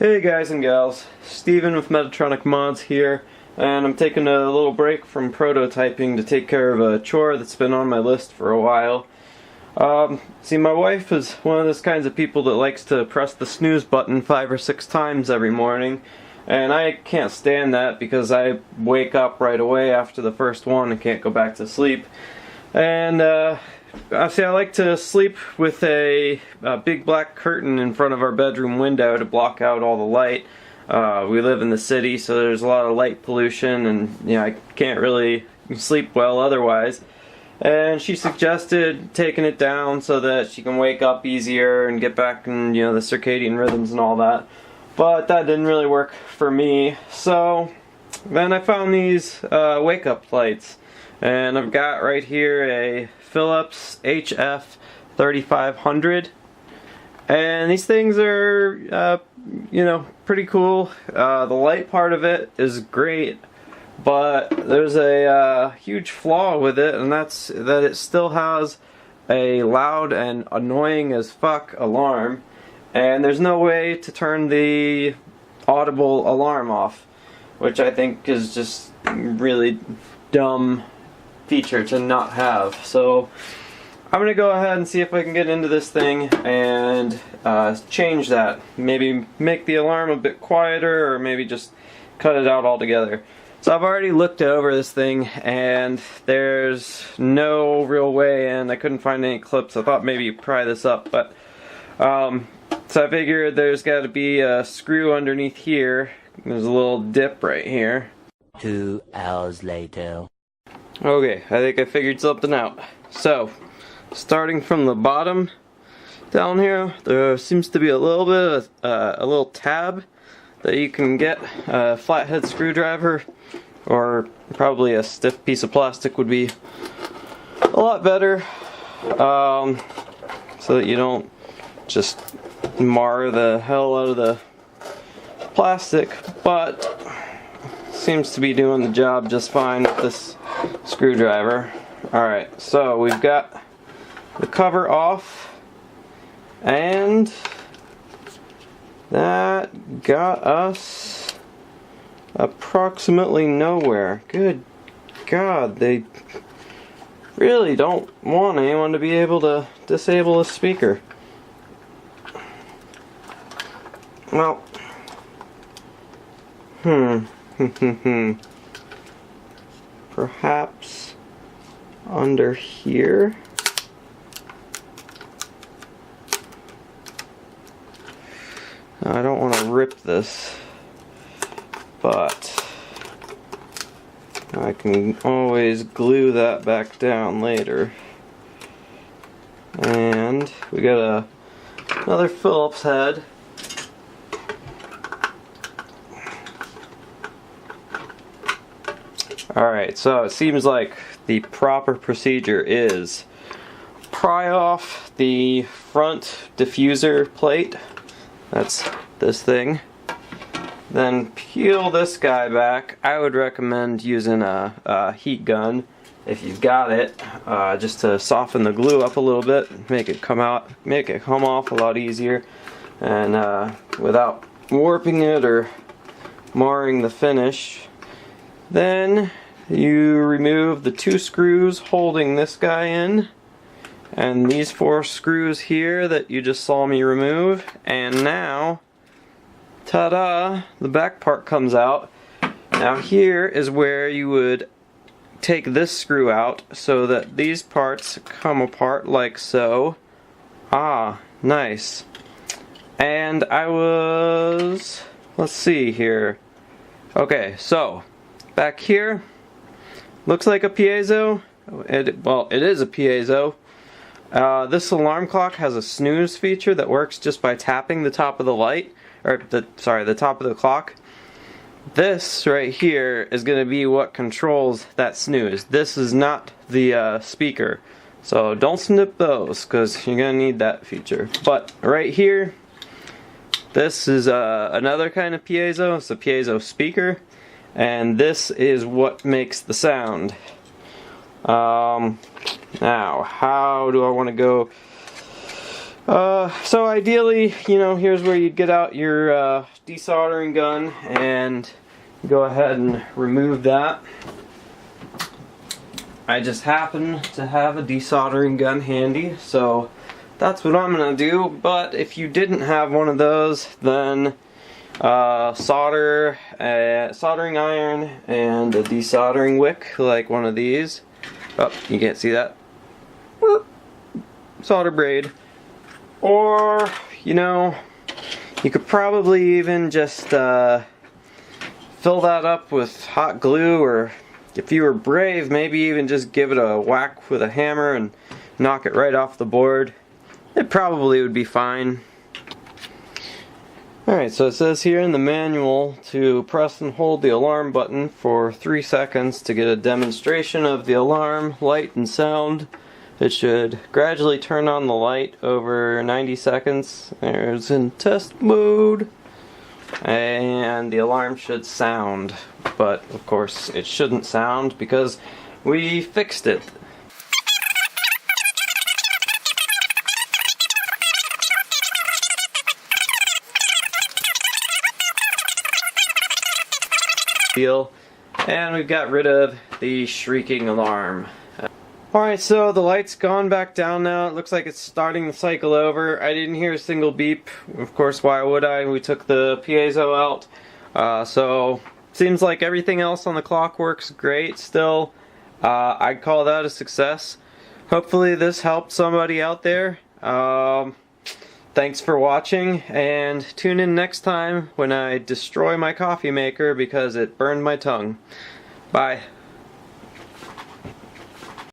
Hey guys and gals, Steven with Metatronic Mods here, and I'm taking a little break from prototyping to take care of a chore that's been on my list for a while. See, my wife is one of those kinds of people that likes to press the snooze button 5 or 6 times every morning, and I can't stand that because I wake up right away after the first one and can't go back to sleep. And see, I like to sleep with a big black curtain in front of our bedroom window to block out all the light. We live in the city, so there's a lot of light pollution, and I can't really sleep well otherwise. And she suggested taking it down so that she can wake up easier and get back in, the circadian rhythms and all that. But that didn't really work for me. So then I found these wake-up lights. And I've got right here a Philips HF3500. And these things are, pretty cool. The light part of it is great. But there's a huge flaw with it, and that's that it still has a loud and annoying as fuck alarm. And there's no way to turn the audible alarm off, which I think is just really dumb feature to not have. So I'm gonna go ahead and see if I can get into this thing and change that. Maybe make the alarm a bit quieter, or maybe just cut it out altogether. So I've already looked over this thing, and there's no real way in. I couldn't find any clips. I thought maybe you'd pry this up, but so I figured there's got to be a screw underneath here. There's a little dip right here. 2 hours later. Okay, I think I figured something out. So, starting from the bottom down here, there seems to be a little bit of a little tab that you can get. A flathead screwdriver, or probably a stiff piece of plastic would be a lot better, so that you don't just mar the hell out of the plastic. But seems to be doing the job just fine with this screwdriver. Alright, so we've got the cover off, and that got us approximately nowhere. Good God, they really don't want anyone to be able to disable a speaker. Well, perhaps under here. I don't want to rip this, but I can always glue that back down later. And we got another Phillips head. Alright, so it seems like the proper procedure is pry off the front diffuser plate. That's this thing. Then peel this guy back. I would recommend using a heat gun if you've got it, just to soften the glue up a little bit, make it come off a lot easier, and without warping it or marring the finish. Then you remove the 2 screws holding this guy in, and these 4 screws here that you just saw me remove, and now, ta-da, the back part comes out. Now here is where you would take this screw out so that these parts come apart like so. Ah, nice. And let's see here. Okay, so back here, looks like a piezo. It is a piezo. This alarm clock has a snooze feature that works just by tapping the top of the light, or the top of the clock. This right here is going to be what controls that snooze. This is not the speaker, so don't snip those because you're going to need that feature. But right here, this is another kind of piezo. It's a piezo speaker, and this is what makes the sound. Now, how do I want to go So ideally, you know, here's where you'd get out your desoldering gun and go ahead and remove that. I just happen to have a desoldering gun handy, so that's what I'm gonna do. But if you didn't have one of those, then soldering iron and a desoldering wick, like one of these. Oh, you can't see that. Solder braid. Or, you know, you could probably even just fill that up with hot glue, or if you were brave, maybe even just give it a whack with a hammer and knock it right off the board. It probably would be fine. Alright, so it says here in the manual to press and hold the alarm button for 3 seconds to get a demonstration of the alarm, light, and sound. It should gradually turn on the light over 90 seconds. There's in test mode. And the alarm should sound. But, of course, it shouldn't sound because we fixed it. And we've got rid of the shrieking alarm. Alright, so the light's gone back down now. It looks like it's starting to cycle over. I didn't hear a single beep. Of course, why would I? We took the piezo out. So, seems like everything else on the clock works great still. I'd call that a success. Hopefully this helped somebody out there. Thanks for watching, and tune in next time when I destroy my coffee maker because it burned my tongue. Bye.